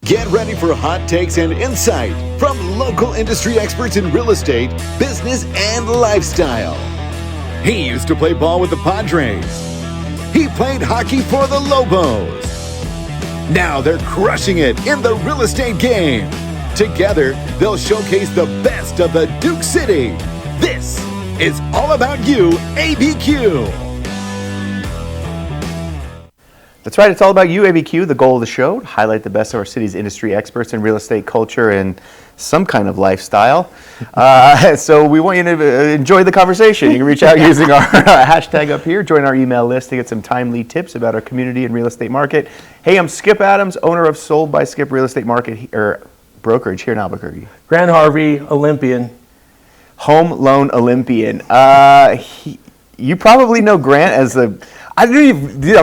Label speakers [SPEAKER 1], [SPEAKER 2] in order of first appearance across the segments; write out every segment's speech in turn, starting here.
[SPEAKER 1] Get ready for hot takes and insight from local industry experts in real estate, business, and lifestyle. He used to play ball with the Padres. He played hockey for the Lobos. Now they're crushing it in the real estate game. Together, they'll showcase the best of the Duke City. This is All About You, ABQ.
[SPEAKER 2] That's right, it's all about you, ABQ. The goal of the show, to highlight the best of our city's industry experts in real estate, culture, and some kind of lifestyle. So we want you to enjoy the conversation. You can reach out using our hashtag up here, join our email list to get some timely tips about our community and real estate market. Hey, I'm Skip Adams, owner of Sold by Skip Real Estate Market, or brokerage here in Albuquerque.
[SPEAKER 3] Grant Harvey, Olympian.
[SPEAKER 2] Home loan Olympian. You probably know Grant as a... I'm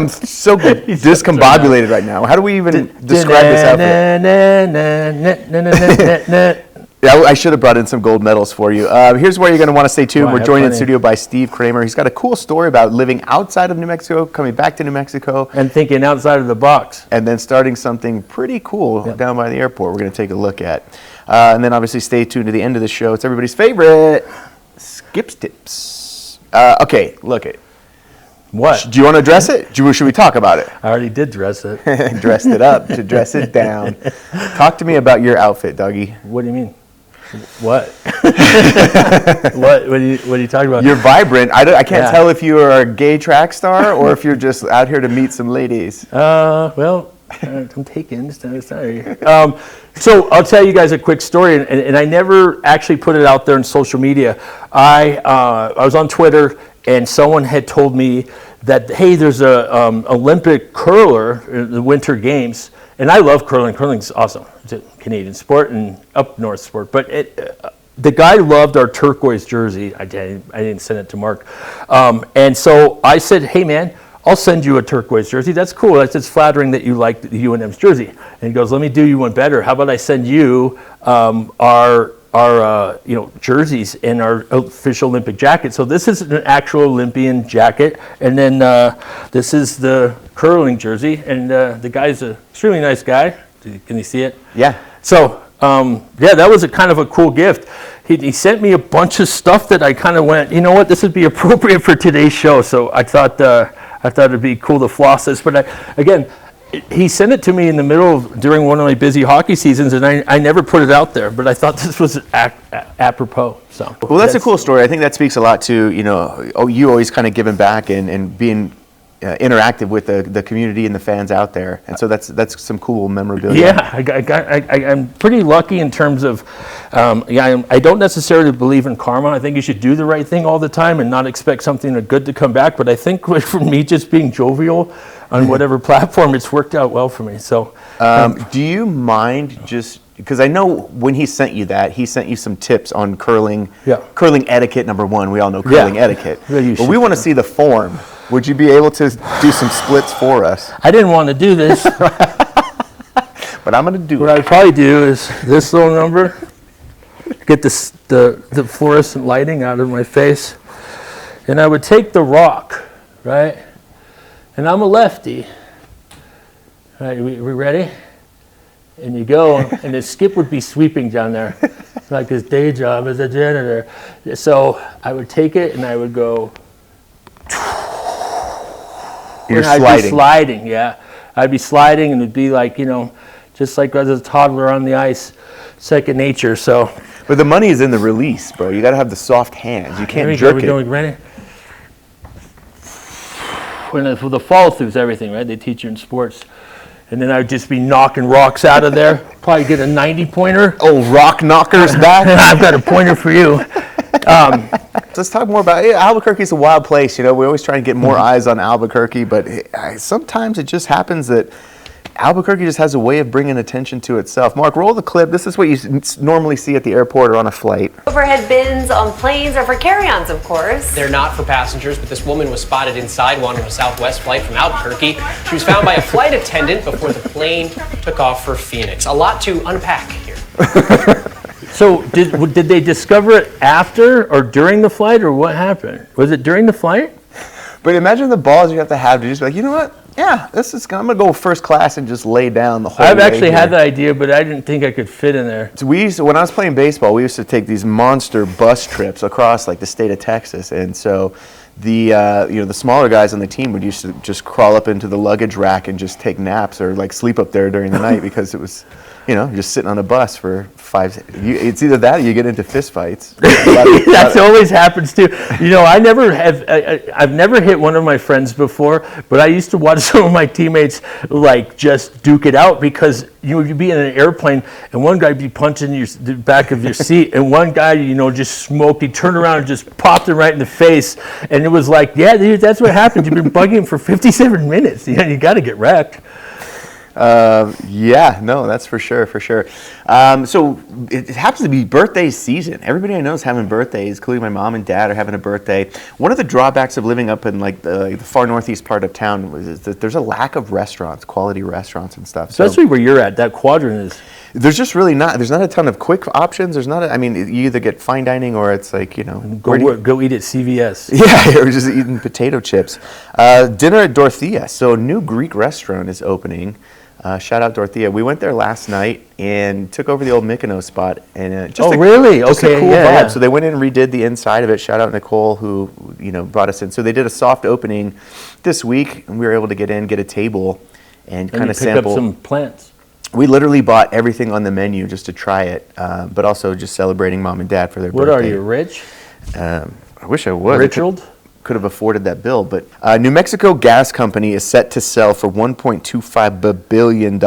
[SPEAKER 2] so discombobulated right now. How do we even describe this outfit? Yeah, I should have brought in some gold medals for you. Here's where you're going to want to stay tuned. We're joined in the studio by Steve Kraemer. He's got a cool story about living outside of New Mexico, coming back to New Mexico.
[SPEAKER 3] And thinking outside of the box.
[SPEAKER 2] And then starting something pretty cool down by the airport we're going to take a look at. And then obviously stay tuned to the end of the show. It's everybody's favorite, Skip's Tips. Okay, look it.
[SPEAKER 3] What?
[SPEAKER 2] Do you want to address it? Should we talk about it?
[SPEAKER 3] I already did dress it.
[SPEAKER 2] Dressed it up to dress it down. Talk to me about your outfit, Dougie.
[SPEAKER 3] What do you mean? What? What are you talking about?
[SPEAKER 2] You're vibrant. I can't tell if you are a gay track star or if you're just out here to meet some ladies.
[SPEAKER 3] Well, I'm taken. Sorry. So I'll tell you guys a quick story, and I never actually put it out there on social media. I was on Twitter, and someone had told me that, hey, there's a Olympic curler in the Winter Games, and I love curling. Curling's awesome. It's a Canadian sport and up north sport. But the guy loved our turquoise jersey. I didn't send it to Mark. And so I said, hey, man, I'll send you a turquoise jersey. That's cool. It's flattering that you like the UNM's jersey. And he goes, let me do you one better. How about I send you our jerseys and our official Olympic jacket. So this is an actual Olympian jacket, and then this is the curling jersey, and the guy's an extremely nice guy. Can you see it?
[SPEAKER 2] Yeah.
[SPEAKER 3] So that was a kind of a cool gift. He sent me a bunch of stuff that I kind of went, you know what, this would be appropriate for today's show. So I thought it'd be cool to floss this, but he sent it to me in the during one of my busy hockey seasons, and I never put it out there, but I thought this was apropos. So,
[SPEAKER 2] well, that's a cool story. I think that speaks a lot to, you always kind of giving back and being interactive with the community and the fans out there. And so that's some cool memorabilia.
[SPEAKER 3] Yeah, I'm pretty lucky in terms of, I don't necessarily believe in karma. I think you should do the right thing all the time and not expect something good to come back. But I think for me, just being jovial on whatever platform, it's worked out well for me. So,
[SPEAKER 2] do you mind just, because I know when he sent you that, he sent you some tips on curling etiquette, number one. We all know curling etiquette. But we want to see the form. Would you be able to do some splits for us?
[SPEAKER 3] I didn't want to do this.
[SPEAKER 2] But I'm going to do
[SPEAKER 3] what I'd probably do is this little number, get the fluorescent lighting out of my face, and I would take the rock, right? And I'm a lefty. All right, we ready? And you go, and the Skip would be sweeping down there, like his day job as a janitor. So I would take it, and I would go.
[SPEAKER 2] You're sliding.
[SPEAKER 3] I'd be sliding, yeah. I'd be sliding, and it'd be like, just like as a toddler on the ice, second nature. So.
[SPEAKER 2] But the money is in the release, bro. You got to have the soft hands. You can't jerk it.
[SPEAKER 3] Ready? For the follow-throughs, everything, right? They teach you in sports. And then I'd just be knocking rocks out of there. Probably get a 90-pointer.
[SPEAKER 2] Oh, rock knockers back.
[SPEAKER 3] I've got a pointer for you.
[SPEAKER 2] Let's talk more about it. Albuquerque's a wild place. We always try and get more eyes on Albuquerque, but sometimes it just happens that Albuquerque just has a way of bringing attention to itself. Mark, roll the clip. This is what you normally see at the airport or on a flight.
[SPEAKER 4] Overhead bins on planes are for carry-ons, of course.
[SPEAKER 5] They're not for passengers, but this woman was spotted inside one on a Southwest flight from Albuquerque. She was found by a flight attendant before the plane took off for Phoenix. A lot to unpack here.
[SPEAKER 3] So did they discover it after or during the flight, or what happened? Was it during the flight?
[SPEAKER 2] But imagine the balls you have to just be like, you know what? Yeah, I'm gonna go first class and just lay down the whole
[SPEAKER 3] I've
[SPEAKER 2] way
[SPEAKER 3] actually had
[SPEAKER 2] here.
[SPEAKER 3] that idea, but I didn't think I could fit in there.
[SPEAKER 2] So when I was playing baseball, we used to take these monster bus trips across like the state of Texas, and so the smaller guys on the team would used to just crawl up into the luggage rack and just take naps or like sleep up there during the night because it was, just sitting on a bus for it's either that or you get into fist fights.
[SPEAKER 3] That always happens too. I've never hit one of my friends before, but I used to watch some of my teammates like just duke it out because you'd be in an airplane and one guy would be punching the back of your seat and one guy, just smoked. He turned around and just popped him right in the face. And it was like, yeah, dude, that's what happened. You've been bugging him for 57 minutes. You got to get wrecked.
[SPEAKER 2] Yeah, no, that's for sure. So it happens to be birthday season. Everybody I know is having birthdays, including my mom and dad are having a birthday. One of the drawbacks of living up in like the far northeast part of town is that there's a lack of restaurants, quality restaurants and stuff.
[SPEAKER 3] Especially where you're at, that quadrant is.
[SPEAKER 2] There's just really there's not a ton of quick options. You either get fine dining or it's like,
[SPEAKER 3] Go eat at CVS.
[SPEAKER 2] Yeah, or just eating potato chips. Dinner at Dorothea. So a new Greek restaurant is opening. Shout out Dorothea. We went there last night and took over the old Mykonos spot. And
[SPEAKER 3] really?
[SPEAKER 2] Just a
[SPEAKER 3] Okay,
[SPEAKER 2] cool
[SPEAKER 3] yeah,
[SPEAKER 2] vibe.
[SPEAKER 3] yeah.
[SPEAKER 2] So they went in and redid the inside of it. Shout out Nicole who brought us in. So they did a soft opening this week, and we were able to get in, get a table, and kind of sample.
[SPEAKER 3] Pick up some plants.
[SPEAKER 2] We literally bought everything on the menu just to try it, but also just celebrating mom and dad for their birthday.
[SPEAKER 3] What are you, rich?
[SPEAKER 2] I wish I was.
[SPEAKER 3] Richard?
[SPEAKER 2] Could have afforded that bill, but New Mexico Gas Company is set to sell for $1.25 billion.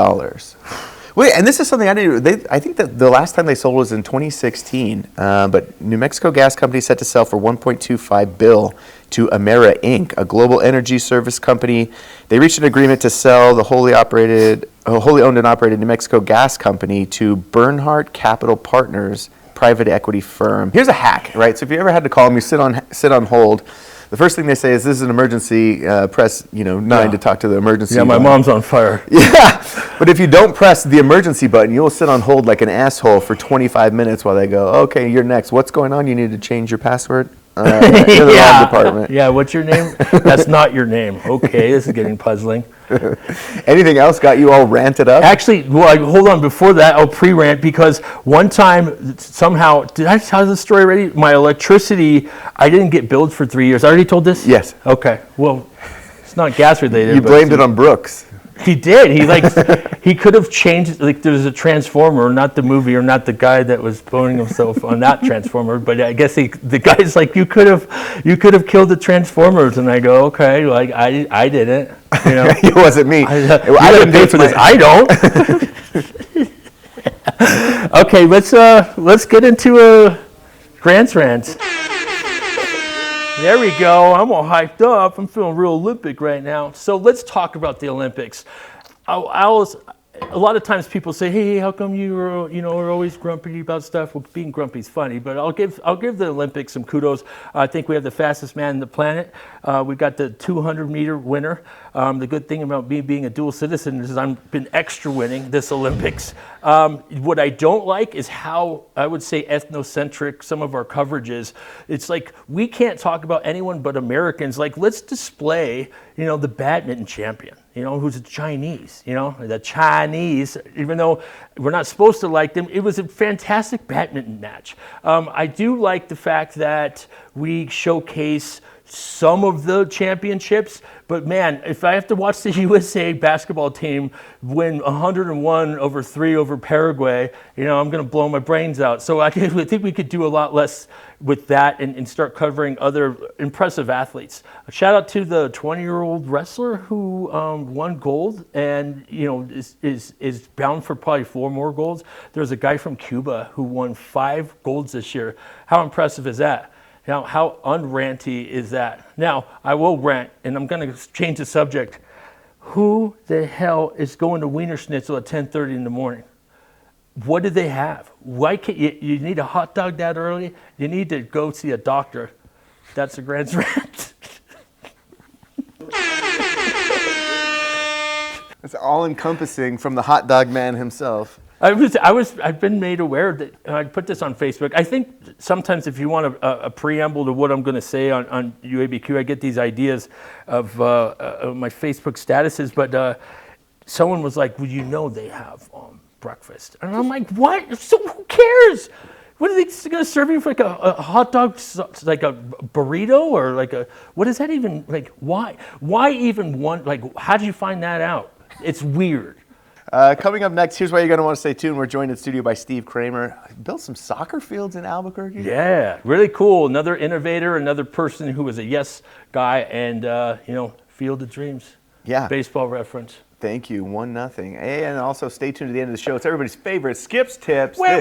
[SPEAKER 2] Wait, and this is something I didn't. I think that the last time they sold was in 2016. But New Mexico Gas Company is set to sell for $1.25 billion to Emera Inc., a global energy service company. They reached an agreement to sell the wholly owned and operated New Mexico Gas Company to Bernhardt Capital Partners, private equity firm. Here's a hack, right? So if you ever had to call them, you sit on hold. The first thing they say is, "This is an emergency. Press 9 to talk to the emergency."
[SPEAKER 3] Yeah, my
[SPEAKER 2] button.
[SPEAKER 3] mom's on fire.
[SPEAKER 2] Yeah, but if you don't press the emergency button, you'll sit on hold like an asshole for 25 minutes while they go, "Okay, you're next. What's going on? You need to change your password." You're the wrong department.
[SPEAKER 3] Yeah, what's your name? That's not your name. Okay, this is getting puzzling.
[SPEAKER 2] Anything else got you all ranted up?
[SPEAKER 3] Actually, hold on. Before that, I'll pre-rant because one time, somehow, did I tell the story already? My electricity, I didn't get billed for 3 years. I already told this?
[SPEAKER 2] Yes.
[SPEAKER 3] Okay. Well, it's not gas related.
[SPEAKER 2] You blamed it on Brooks.
[SPEAKER 3] He did. He could have changed. Like there's a Transformer, not the movie, or not the guy that was boning himself on that Transformer. But I guess the guy's like, you could have killed the Transformers, and I go, okay, like I didn't.
[SPEAKER 2] It wasn't me.
[SPEAKER 3] I didn't pay for this. I don't. Okay, let's get into Grant's rants. There we go. I'm all hyped up. I'm feeling real Olympic right now. So let's talk about the Olympics. A lot of times people say, "Hey, how come you are always grumpy about stuff?" Well, being grumpy is funny, but I'll give the Olympics some kudos. I think we have the fastest man on the planet. We got the 200-meter winner. The good thing about me being a dual citizen is I've been extra winning this Olympics. What I don't like is how, I would say, ethnocentric some of our coverage is. It's like we can't talk about anyone but Americans. Like, let's display, the badminton champion, who's a Chinese, the Chinese, even though we're not supposed to like them. It was a fantastic badminton match. I do like the fact that we showcase some of the championships, but man, if I have to watch the USA basketball team win 101-3 over Paraguay, I'm going to blow my brains out. So I think we could do a lot less with that and start covering other impressive athletes. A shout out to the 20-year-old wrestler who won gold and is bound for probably 4 more golds. There's a guy from Cuba who won 5 golds this year. How impressive is that? Now, how unranty is that? Now, I will rant, and I'm going to change the subject. Who the hell is going to Wiener Schnitzel at 10:30 in the morning? What do they have? Why can't you need a hot dog that early? You need to go see a doctor. That's a Grant's rant.
[SPEAKER 2] It's all-encompassing from the hot dog man himself.
[SPEAKER 3] I've been made aware that I put this on Facebook. I think sometimes if you want a preamble to what I'm going to say on UABQ, I get these ideas of my Facebook statuses. But someone was like, "Well, you know, they have breakfast," and I'm like, "What? So who cares? What are they going to serve you for? Like a hot dog, like a burrito, or like a what is that even like? Why even want? Like, how did you find that out? It's weird."
[SPEAKER 2] Coming up next, here's why you're going to want to stay tuned. We're joined in studio by Steve Kraemer. Built some soccer fields in Albuquerque.
[SPEAKER 3] Yeah, really cool. Another innovator, another person who was a yes guy, and Field of Dreams.
[SPEAKER 2] Yeah.
[SPEAKER 3] Baseball reference.
[SPEAKER 2] Thank you. 1-0. And also stay tuned to the end of the show. It's everybody's favorite Skip's Tips.
[SPEAKER 3] Where?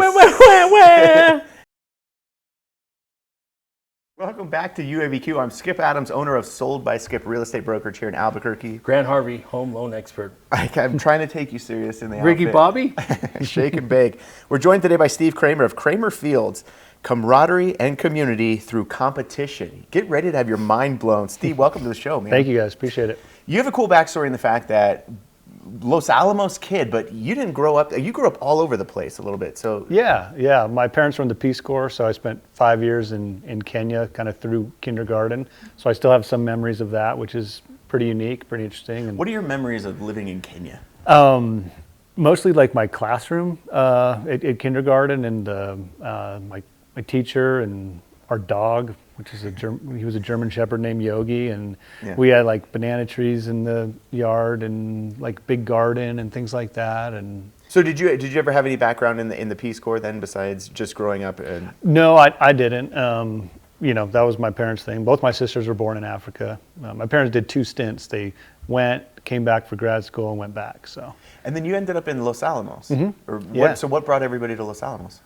[SPEAKER 2] Welcome back to UABQ. I'm Skip Adams, owner of Sold by Skip Real Estate Brokerage here in Albuquerque.
[SPEAKER 3] Grant Harvey, home loan expert.
[SPEAKER 2] I'm trying to take you serious in the
[SPEAKER 3] Ricky
[SPEAKER 2] outfit.
[SPEAKER 3] Bobby?
[SPEAKER 2] Shake and bake. We're joined today by Steve Kraemer of Kraemer Fields. Camaraderie and community through competition. Get ready to have your mind blown. Steve, welcome to the show, man.
[SPEAKER 6] Thank you, guys. Appreciate it.
[SPEAKER 2] You have a cool backstory in the fact that Los Alamos kid, but you didn't grow up, you grew up all over the place a little bit. So
[SPEAKER 6] Yeah. My parents were in the Peace Corps, so I spent 5 years in Kenya, kind of through kindergarten. So I still have some memories of that, which is pretty unique, pretty interesting. And
[SPEAKER 2] what are your memories of living in Kenya?
[SPEAKER 6] mostly like my classroom at kindergarten, and my teacher and our dog, which is he was a German Shepherd named Yogi, and we had like banana trees in the yard and like big garden and things like that. And
[SPEAKER 2] so did you ever have any background in the Peace Corps then, besides just growing up?
[SPEAKER 6] No, I didn't. That was my parents' thing. Both my sisters were born in Africa. My parents did 2 stints. They came back for grad school and went back. So.
[SPEAKER 2] And then you ended up in Los Alamos.
[SPEAKER 6] Mm-hmm.
[SPEAKER 2] So what brought everybody to Los Alamos?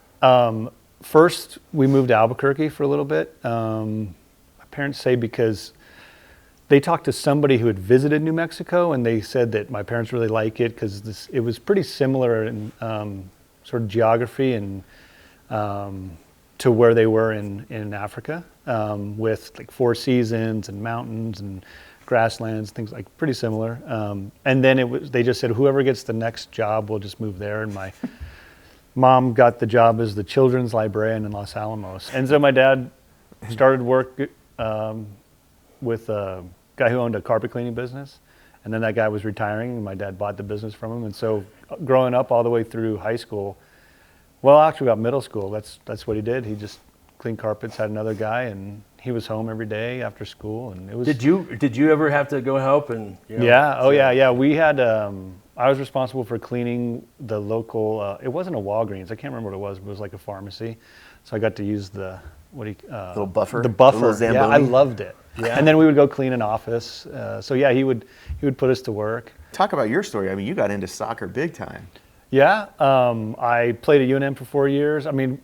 [SPEAKER 6] First, we moved to Albuquerque for a little bit. My parents say because they talked to somebody who had visited New Mexico, and they said that my parents really like it because it was pretty similar in sort of geography and to where they were in Africa, with like 4 seasons and mountains and grasslands, things like pretty similar. And then they just said whoever gets the next job will just move there. And my mom got the job as the children's librarian in Los Alamos. And so my dad started work with a guy who owned a carpet cleaning business. And then that guy was retiring, and my dad bought the business from him. And so growing up all the way through high school, well, actually about middle school, that's what he did. He just cleaned carpets, had another guy, and he was home every day after school. And it was.
[SPEAKER 3] Did you ever have to go help? And
[SPEAKER 6] yeah, yeah. We had. I was responsible for cleaning the local. It wasn't a Walgreens. I can't remember what it was. But it was like a pharmacy. So I got to use the
[SPEAKER 2] little buffer.
[SPEAKER 6] The buffer.
[SPEAKER 2] Little Zamboni.
[SPEAKER 6] Yeah, I loved it. Yeah. And then we would go clean an office. So yeah, he would put us to work.
[SPEAKER 2] Talk about your story. I mean, you got into soccer big time.
[SPEAKER 6] Yeah, I played at UNM for 4 years. I mean,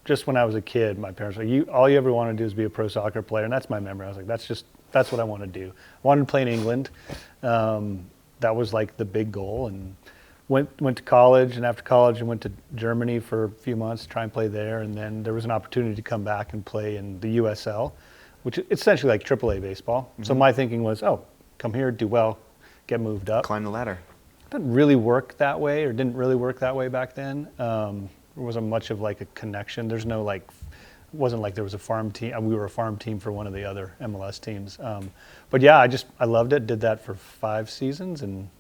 [SPEAKER 6] just when I was a kid, my parents were like, all you ever want to do is be a pro soccer player, and that's my memory. I was like, that's what I want to do. I wanted to play in England. That was like the big goal, and went to college, and after college I went to Germany for a few months to try and play there, and then there was an opportunity to come back and play in the USL, which is essentially like AAA baseball. Mm-hmm. So my thinking was, come here, do well, get moved up.
[SPEAKER 2] Climb the ladder.
[SPEAKER 6] Didn't really work that way back then. There wasn't much of like a connection. There's no it wasn't like there was a farm team. We were a farm team for one of the other MLS teams. But yeah, I loved it. Did that for 5 seasons, and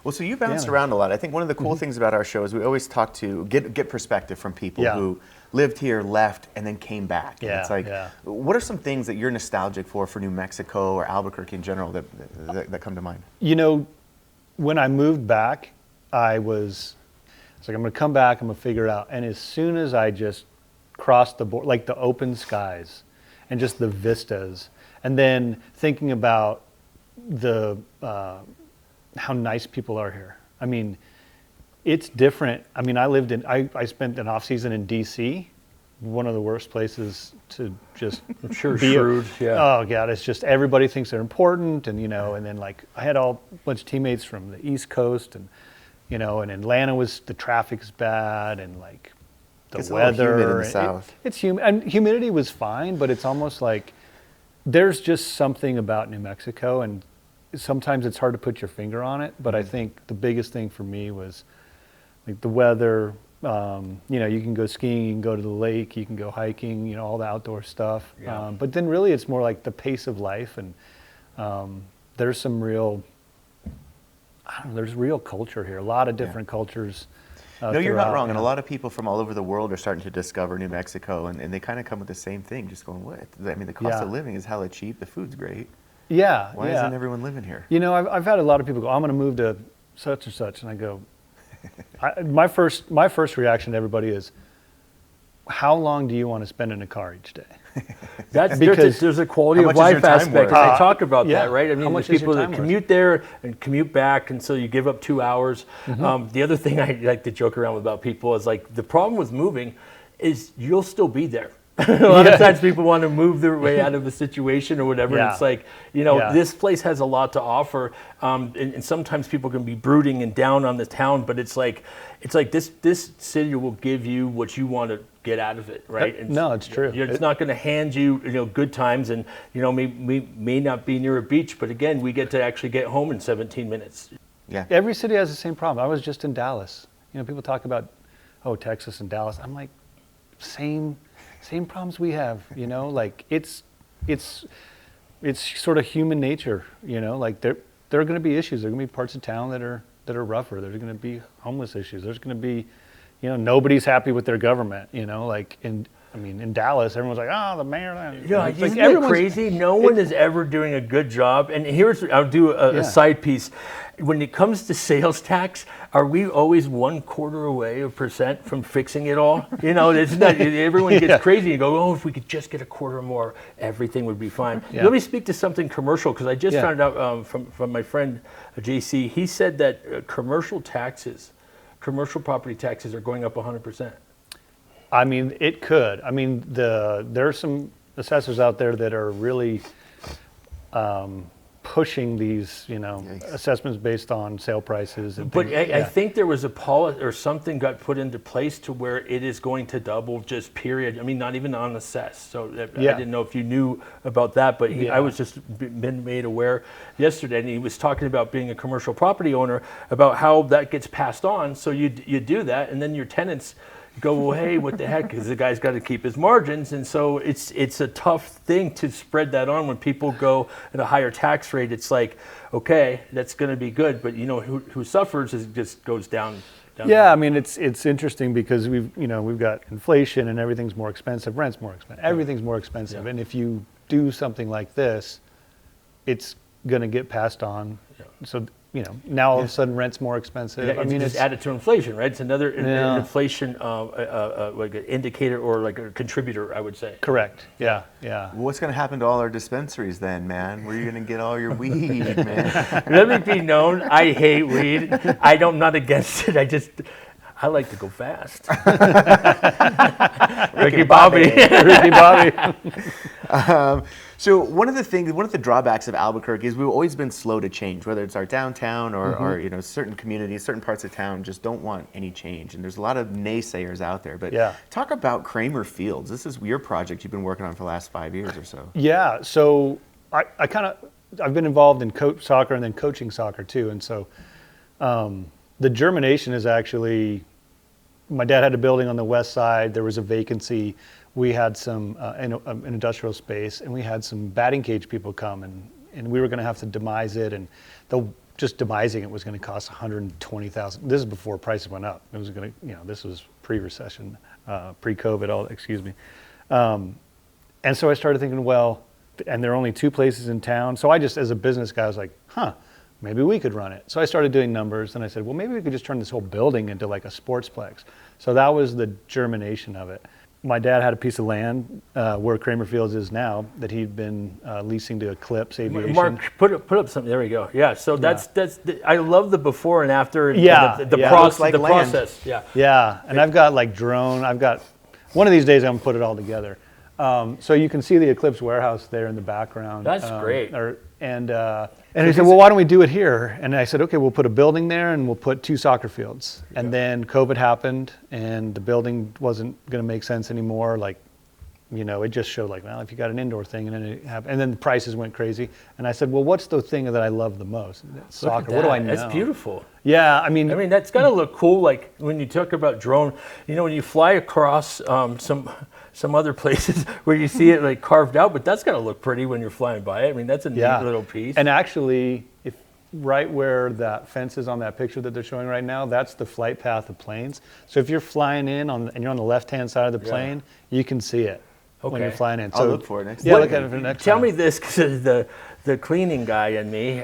[SPEAKER 2] well, so you bounced around a lot. I think one of the cool things about our show is we always talk to get perspective from people who lived here, left, and then came back. And it's like, what are some things that you're nostalgic for New Mexico or Albuquerque in general that come to mind?
[SPEAKER 6] When I moved back, I was like, I'm going to come back, I'm going to figure it out. And as soon as I just crossed the board, like the open skies and just the vistas, and then thinking about how nice people are here. I mean, it's different. I mean, I spent an off season in DC, one of the worst places to just
[SPEAKER 3] I'm sure shrewd.
[SPEAKER 6] Oh God, it's just everybody thinks they're important, and and then like I had a bunch of teammates from the East Coast, and and Atlanta the traffic is bad, and like
[SPEAKER 2] it's
[SPEAKER 6] weather.
[SPEAKER 2] A little humid in the South.
[SPEAKER 6] It's humid, and humidity was fine, but it's almost like there's just something about New Mexico, and sometimes it's hard to put your finger on it. But I think the biggest thing for me was like the weather. You can go skiing, you can go to the lake, you can go hiking, all the outdoor stuff.
[SPEAKER 3] Yeah.
[SPEAKER 6] But then really it's more like the pace of life, and there's some real, there's real culture here. A lot of different cultures.
[SPEAKER 2] No, you're not
[SPEAKER 6] throughout,
[SPEAKER 2] wrong. And a lot of people from all over the world are starting to discover New Mexico, and they kind of come with the same thing, just going, what? I mean, the cost of living is hella cheap. The food's great.
[SPEAKER 6] Yeah.
[SPEAKER 2] Why isn't everyone living here?
[SPEAKER 6] I've had a lot of people go, I'm going to move to such and such. And I go, my first reaction to everybody is, how long do you want to spend in a car each day?
[SPEAKER 3] There's a quality
[SPEAKER 2] How
[SPEAKER 3] of
[SPEAKER 2] much is your
[SPEAKER 3] life
[SPEAKER 2] time
[SPEAKER 3] aspect.
[SPEAKER 2] worth?
[SPEAKER 3] And they talk about
[SPEAKER 6] yeah.
[SPEAKER 3] that, right? I
[SPEAKER 6] How
[SPEAKER 3] mean,
[SPEAKER 6] much
[SPEAKER 3] there's
[SPEAKER 6] is your
[SPEAKER 3] people
[SPEAKER 6] time
[SPEAKER 3] that
[SPEAKER 6] worth?
[SPEAKER 3] commute there and commute back, and so you give up 2 hours. The other thing I like to joke around with about people is like the problem with moving is you'll still be there. A lot of times people want to move their way out of a situation or whatever.
[SPEAKER 6] Yeah.
[SPEAKER 3] And it's like, this place has a lot to offer. And sometimes people can be brooding and down on the town, but it's like this city will give you what you want to get out of it, right? And
[SPEAKER 6] No, it's true.
[SPEAKER 3] It's not going to hand you, good times, and may not be near a beach, but again, we get to actually get home in 17 minutes.
[SPEAKER 2] Yeah.
[SPEAKER 6] Every city has the same problem. I was just in Dallas. People talk about, Texas and Dallas. I'm like, same problems we have. Like it's sort of human nature. Like there are going to be issues. There are going to be parts of town that are rougher. There's going to be homeless issues. There's going to be, nobody's happy with their government. Like in Dallas, everyone's like, the mayor.
[SPEAKER 3] Isn't
[SPEAKER 6] like
[SPEAKER 3] that crazy? No one is ever doing a good job. And I'll do a side piece. When it comes to sales tax, are we always 0.25% from fixing it all? It's not, everyone gets crazy and go, if we could just get a quarter more, everything would be fine.
[SPEAKER 6] Yeah.
[SPEAKER 3] Let me speak to something commercial, because I just found out from my friend JC. He said that commercial property taxes are going up 100%.
[SPEAKER 6] It could. There are some assessors out there that are really pushing these, assessments based on sale prices. And
[SPEAKER 3] But
[SPEAKER 6] things.
[SPEAKER 3] I think there was a policy or something got put into place to where it is going to double, just period. Not even on assess. So I didn't know if you knew about that, but I was just been made aware yesterday, and he was talking about being a commercial property owner, about how that gets passed on. So you do that, and then your tenants go, well, hey, what the heck? Because the guy's got to keep his margins, and so it's a tough thing to spread that on. When people go at a higher tax rate, it's like, okay, that's going to be good, but who suffers is just goes down.
[SPEAKER 6] Yeah, it's interesting because we've got inflation and everything's more expensive, rent's more expensive, everything's more expensive, and if you do something like this, it's going to get passed on. So. Now all of a sudden rent's more expensive.
[SPEAKER 3] It's added to inflation, right? It's another inflation like an indicator or like a contributor, I would say.
[SPEAKER 6] Correct. Yeah.
[SPEAKER 2] What's going to happen to all our dispensaries then, man? Where are you going to get all your weed, man?
[SPEAKER 3] Let me be known, I hate weed. I'm not against it. I like to go fast. Ricky Bobby.
[SPEAKER 6] Ricky Bobby.
[SPEAKER 2] So one of the drawbacks of Albuquerque is we've always been slow to change, whether it's our downtown or certain communities, certain parts of town just don't want any change. And there's a lot of naysayers out there. But talk about Kraemer Fields. This is your project you've been working on for the last 5 years or so.
[SPEAKER 6] Yeah. So I've been involved in coach soccer and then coaching soccer too. And so the germination is actually, my dad had a building on the west side. There was a vacancy. We had some an industrial space, and we had some batting cage people come, and we were going to have to demise it, and just demising it was going to cost $120,000. This is before prices went up. It was going to, this was pre-recession, pre-COVID. Excuse me. And so I started thinking, well, and there are only 2 places in town. So I just, as a business guy, I was like, maybe we could run it. So I started doing numbers, and I said, well, maybe we could just turn this whole building into like a sportsplex. So that was the germination of it. My dad had a piece of land where Kraemer Fields is now that he'd been leasing to Eclipse Aviation.
[SPEAKER 3] Mark, put up something. There we go. Yeah. So that's I love the before and after. The process. Yeah.
[SPEAKER 6] Yeah. And I've got like drone. I've got one of these days I'm gonna put it all together. So you can see the Eclipse warehouse there in the background.
[SPEAKER 3] That's great.
[SPEAKER 6] And he said, well, why don't we do it here? And I said, okay, we'll put a building there and we'll put 2 soccer fields. And then COVID happened and the building wasn't going to make sense anymore. Like it just showed like, well, if you got an indoor thing, and then the prices went crazy. And I said, well, what's the thing that I love the most? Soccer. What do I know?
[SPEAKER 3] That's beautiful.
[SPEAKER 6] Yeah, I mean,
[SPEAKER 3] that's got to look cool. Like when you talk about drone, when you fly across some other places where you see it like carved out, but that's got to look pretty when you're flying by it. I mean, that's a neat little piece.
[SPEAKER 6] And actually, if right where that fence is on that picture that they're showing right now, that's the flight path of planes. So if you're flying in and you're on the left-hand side of the plane, you can see it when you're flying in. So
[SPEAKER 2] I'll look for it next
[SPEAKER 6] time.
[SPEAKER 2] time.
[SPEAKER 6] Look at it for next
[SPEAKER 3] Tell
[SPEAKER 6] time.
[SPEAKER 3] me this, because the cleaning guy in me.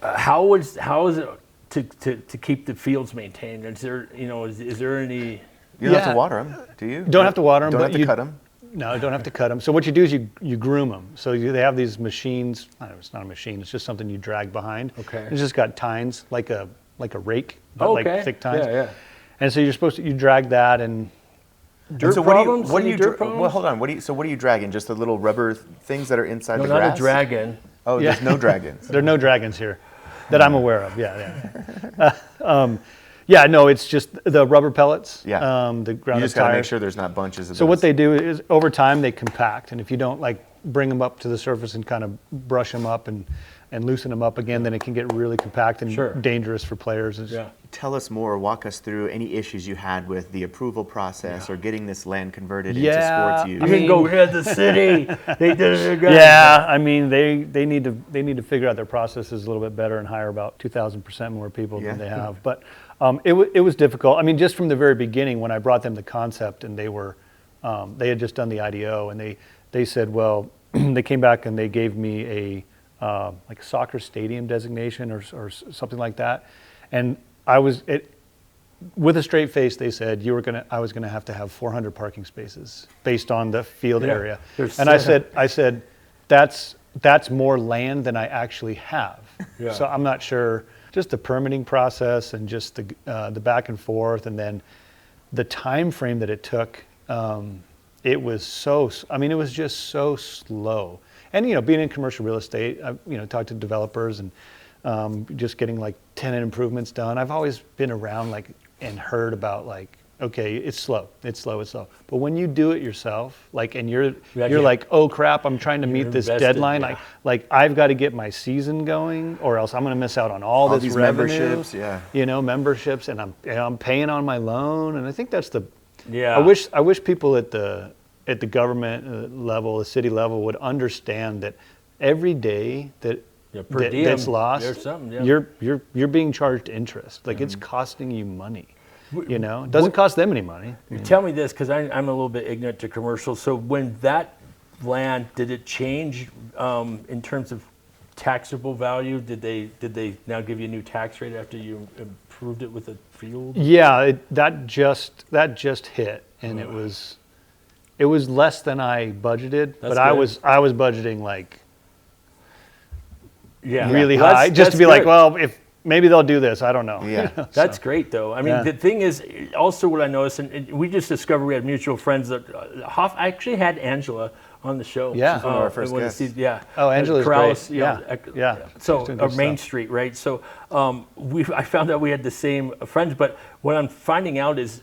[SPEAKER 3] How is it to keep the fields maintained? Is there is there any?
[SPEAKER 2] You don't have to water them, do you?
[SPEAKER 6] Don't have to water them.
[SPEAKER 2] Don't
[SPEAKER 6] but
[SPEAKER 2] have to cut them.
[SPEAKER 6] No, don't have to cut them. So what you do is you groom them. So they have these machines. I don't know, it's not a machine. It's just something you drag behind.
[SPEAKER 3] Okay.
[SPEAKER 6] It's just got tines like a rake, but like thick tines.
[SPEAKER 3] Yeah.
[SPEAKER 6] And so you drag that and.
[SPEAKER 3] Dirt
[SPEAKER 2] so
[SPEAKER 3] problems?
[SPEAKER 2] what do you
[SPEAKER 3] dirt
[SPEAKER 2] well,
[SPEAKER 3] problems?
[SPEAKER 2] hold on. What are you dragging? Just the little rubber things that are inside
[SPEAKER 3] No,
[SPEAKER 2] the
[SPEAKER 3] not
[SPEAKER 2] grass?
[SPEAKER 3] a dragon.
[SPEAKER 2] Oh,
[SPEAKER 6] Yeah.
[SPEAKER 2] there's no dragons.
[SPEAKER 6] There are no dragons here that I'm aware of. Yeah. No, it's just the rubber pellets.
[SPEAKER 2] Yeah.
[SPEAKER 6] The
[SPEAKER 2] You
[SPEAKER 6] ground
[SPEAKER 2] just got to make
[SPEAKER 6] tires.
[SPEAKER 2] sure there's not bunches of
[SPEAKER 6] So
[SPEAKER 2] those.
[SPEAKER 6] what they do is over time they compact, and if you don't like bring them up to the surface and kind of brush them up and loosen them up again, then it can get really compact and dangerous for players.
[SPEAKER 3] Yeah.
[SPEAKER 2] Tell us more, walk us through any issues you had with the approval process or getting this land converted into
[SPEAKER 6] Yeah,
[SPEAKER 2] sports use.
[SPEAKER 3] You can go head the city. They did it.
[SPEAKER 6] Yeah, I mean they need to figure out their processes a little bit better and hire about 2,000% more people than they have. But it was difficult. I mean, just from the very beginning when I brought them the concept and they had just done the IDO and they said, well, they came back and they gave me a like a soccer stadium designation or something like that, and with a straight face, they said I was gonna have to have 400 parking spaces based on the field area. And I said, that's more land than I actually have.
[SPEAKER 3] Yeah.
[SPEAKER 6] So I'm not sure. Just the permitting process and just the back and forth, and then the time frame that it took. It was just so slow. And being in commercial real estate, I've talked to developers and just getting like tenant improvements done. I've always been around and heard about okay, it's slow. But when you do it yourself, and you're like, oh crap, I'm trying to meet this deadline.
[SPEAKER 3] Yeah.
[SPEAKER 6] I've got to get my season going, or else I'm going to miss out on all this
[SPEAKER 2] these
[SPEAKER 6] revenue.
[SPEAKER 2] memberships, yeah.
[SPEAKER 6] Memberships, and I'm paying on my loan, and I think that's the.
[SPEAKER 3] Yeah.
[SPEAKER 6] I wish people at the government level, the city level, would understand that every day that's lost,
[SPEAKER 3] there's something,
[SPEAKER 6] you're being charged interest. It's costing you money. It doesn't cost them any money.
[SPEAKER 3] Tell me this, because I'm a little bit ignorant to commercials. So when that land, did it change in terms of taxable value? Did they now give you a new tax rate after you improved it with a field?
[SPEAKER 6] Yeah, that just hit, and it was less than I budgeted. But I was budgeting really high, just to be like, well, if maybe they'll do this, I don't know.
[SPEAKER 2] Yeah.
[SPEAKER 3] That's great, though. I mean, the thing is, also what I noticed, and we just discovered we had mutual friends that I actually had Angela on the show.
[SPEAKER 6] Yeah.
[SPEAKER 2] One of our first guests.
[SPEAKER 6] Oh, Angela's
[SPEAKER 3] Corrals,
[SPEAKER 6] great. Yeah.
[SPEAKER 3] So
[SPEAKER 6] She's doing good
[SPEAKER 3] Main
[SPEAKER 6] stuff.
[SPEAKER 3] Street, right? So I found out we had the same friends, but what I'm finding out is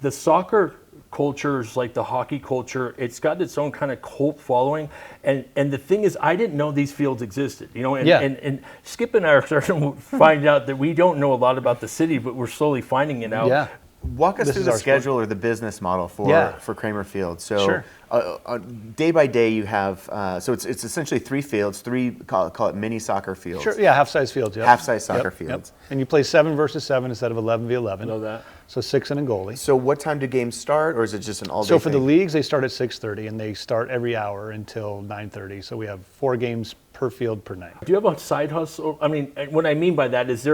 [SPEAKER 3] the soccer culture is like the hockey culture. It's got its own kind of cult following, and the thing is, I didn't know these fields existed. And Skip and I are starting to find out that we don't know a lot about the city, but we're slowly finding it out.
[SPEAKER 6] Yeah.
[SPEAKER 2] Walk us
[SPEAKER 6] This
[SPEAKER 2] through
[SPEAKER 6] is
[SPEAKER 2] the
[SPEAKER 6] our
[SPEAKER 2] schedule or the business model for Kraemer Fields. So
[SPEAKER 6] Sure.
[SPEAKER 2] Day by day you have, so it's essentially 3 fields, call it mini soccer fields.
[SPEAKER 6] Sure. Yeah, half-size fields. Yep.
[SPEAKER 2] Half-size soccer
[SPEAKER 6] Yep.
[SPEAKER 2] fields.
[SPEAKER 6] And you play 7 versus 7 instead of 11v11.
[SPEAKER 3] Know that.
[SPEAKER 6] So 6 and a goalie.
[SPEAKER 2] So what time do games start, or is it just an all-day
[SPEAKER 6] So for the
[SPEAKER 2] thing?
[SPEAKER 6] leagues, they start at 6:30, and they start every hour until 9:30. So we have 4 games per field per night.
[SPEAKER 3] Do you have a side hustle? I mean, what I mean by that is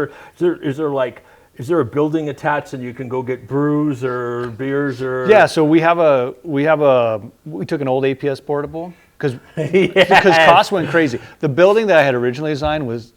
[SPEAKER 3] is there a building attached and you can go get brews or beers or?
[SPEAKER 6] Yeah. So we took an old APS portable because costs went crazy. The building that I had originally designed was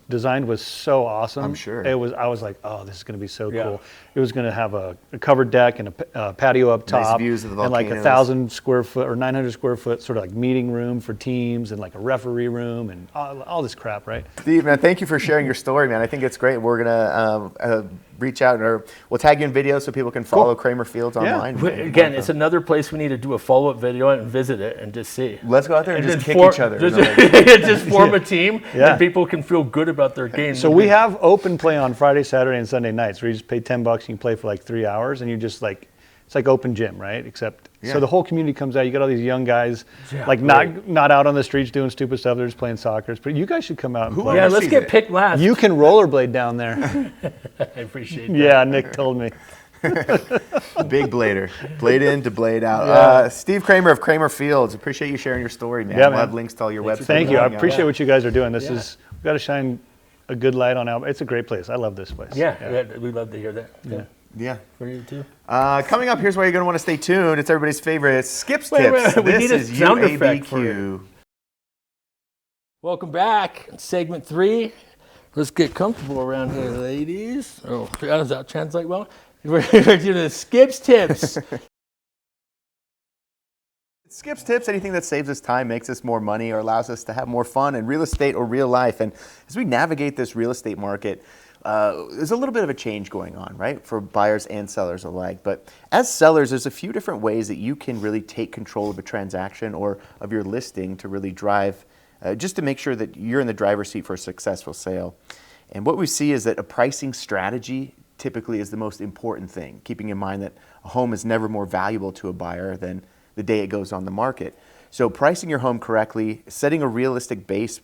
[SPEAKER 6] so awesome.
[SPEAKER 2] I'm sure.
[SPEAKER 6] I was like, oh, this is going to be so
[SPEAKER 3] Yeah.
[SPEAKER 6] cool. It was going to have a covered deck and a patio up top,
[SPEAKER 2] views of the
[SPEAKER 6] and like
[SPEAKER 2] volcanoes.
[SPEAKER 6] 1,000 square foot or 900 square foot sort of like meeting room for teams, and like a referee room and all this crap, right?
[SPEAKER 2] Steve, man, thank you for sharing your story, man. I think it's great. We're gonna reach out, or we'll tag you in videos so people can follow Kraemer Fields online.
[SPEAKER 3] Again, it's another place we need to do a follow-up video and visit it and just see.
[SPEAKER 2] Let's go out there and just kick each other.
[SPEAKER 3] Just form a team, and people can feel good about their game.
[SPEAKER 6] So we have open play on Friday, Saturday, and Sunday nights, where you just pay $10, you can play for like 3 hours, and you just like, it's like open gym, right? Except, so the whole community comes out. You got all these young guys, not out on the streets doing stupid stuff. They're just playing soccer. But you guys should come out and play.
[SPEAKER 3] Yeah, let's get picked last.
[SPEAKER 6] You can rollerblade down there.
[SPEAKER 3] I appreciate that.
[SPEAKER 6] Yeah, Nick told me.
[SPEAKER 2] Big blader. Blade in to blade out. Steve Kraemer of Kraemer Fields. Appreciate you sharing your story, man. We'll have links to all your websites.
[SPEAKER 6] Thank you. I appreciate what you guys are doing. This is, we've got to shine a good light on Albuquerque. It's a great place. I love this place.
[SPEAKER 3] Yeah. We'd love to hear that.
[SPEAKER 2] Yeah.
[SPEAKER 3] For you too.
[SPEAKER 2] Coming up, here's why you're going to want to stay tuned. It's everybody's favorite Skip's Tips.
[SPEAKER 3] We need a
[SPEAKER 2] This is
[SPEAKER 3] sound effect for
[SPEAKER 2] UABQ.
[SPEAKER 3] Welcome back. Segment 3. Let's get comfortable around here, ladies. Oh, does that translate well? We're doing the Skip's Tips.
[SPEAKER 2] Skip's Tips, anything that saves us time, makes us more money, or allows us to have more fun in real estate or real life. And as we navigate this real estate market, there's a little bit of a change going on, right, for buyers and sellers alike. But as sellers, there's a few different ways that you can really take control of a transaction or of your listing to really drive, just to make sure that you're in the driver's seat for a successful sale. And what we see is that a pricing strategy typically is the most important thing, keeping in mind that a home is never more valuable to a buyer than the day it goes on the market. So pricing your home correctly, setting a realistic price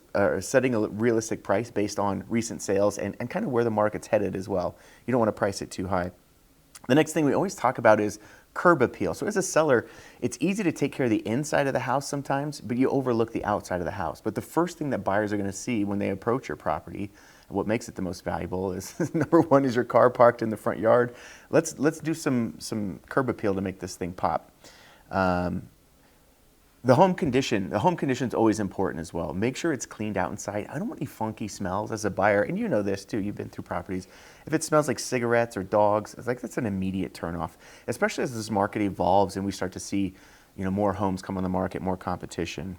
[SPEAKER 2] based on recent sales and kind of where the market's headed as well. You don't want to price it too high. The next thing we always talk about is curb appeal. So as a seller, it's easy to take care of the inside of the house sometimes, but you overlook the outside of the house. But the first thing that buyers are going to see when they approach your property, what makes it the most valuable, is number one is your car parked in the front yard. Let's do some curb appeal to make this thing pop. The home condition is always important as well. Make sure it's cleaned out inside. I don't want any funky smells as a buyer, and you know this too, you've been through properties. If it smells like cigarettes or dogs, it's like that's an immediate turnoff, especially as this market evolves and we start to see, more homes come on the market, more competition.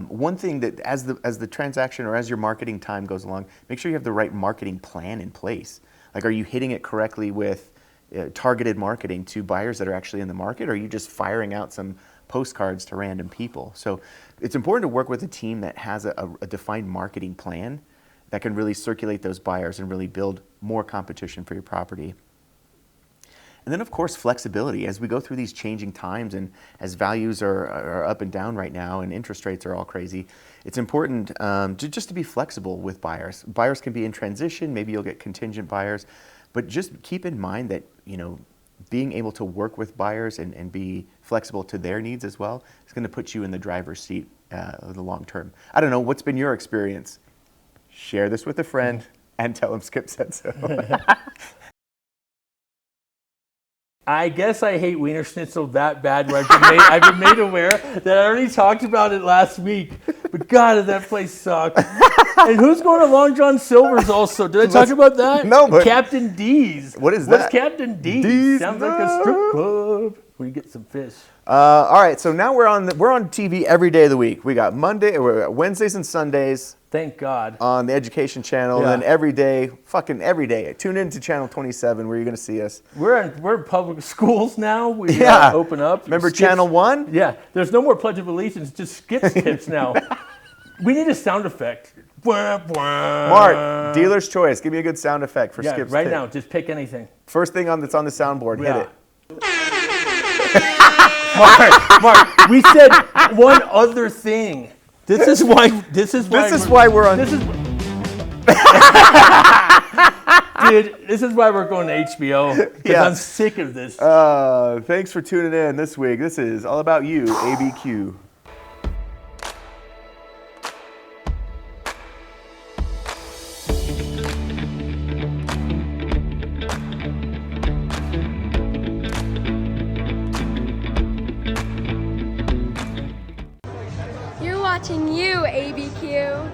[SPEAKER 2] One thing that as the transaction or as your marketing time goes along, make sure you have the right marketing plan in place. Like, are you hitting it correctly with targeted marketing to buyers that are actually in the market, or are you just firing out some postcards to random people? So it's important to work with a team that has a defined marketing plan that can really circulate those buyers and really build more competition for your property. And then, of course, flexibility. As we go through these changing times and as values are up and down right now and interest rates are all crazy, it's important just to be flexible with buyers. Buyers can be in transition. Maybe you'll get contingent buyers. But just keep in mind that, being able to work with buyers and be flexible to their needs as well is going to put you in the driver's seat of the long term. I don't know, what's been your experience? Share this with a friend and tell them Skip said so.
[SPEAKER 3] I guess I hate Wiener Schnitzel that bad where I've been made aware that I already talked about it last week. But God, does that place suck. And who's going to Long John Silver's also? Did I talk about that?
[SPEAKER 2] No, but
[SPEAKER 3] Captain D's.
[SPEAKER 2] What is that?
[SPEAKER 3] What's Captain D's? Sounds like a strip club where you get some fish.
[SPEAKER 2] All right, so now we're on TV every day of the week. We got Wednesdays and Sundays.
[SPEAKER 3] Thank God.
[SPEAKER 2] On the Education Channel, and then every day, tune in to Channel 27 where you're going to see us.
[SPEAKER 3] We're in public schools now. We open up.
[SPEAKER 2] Remember Channel 1?
[SPEAKER 3] Yeah. There's no more Pledge of Allegiance, just Skip's Tips now. We need a sound effect.
[SPEAKER 2] Mark, dealer's choice. Give me a good sound effect for Skip's Tips.
[SPEAKER 3] Right now, just pick anything.
[SPEAKER 2] First thing that's on the soundboard, hit it.
[SPEAKER 3] Mark, we said one other thing. This is why we're on. Dude, this is why we're going to HBO. Because I'm sick of this.
[SPEAKER 2] Thanks for tuning in this week. This is All About You, ABQ.
[SPEAKER 7] You're watching You, ABQ.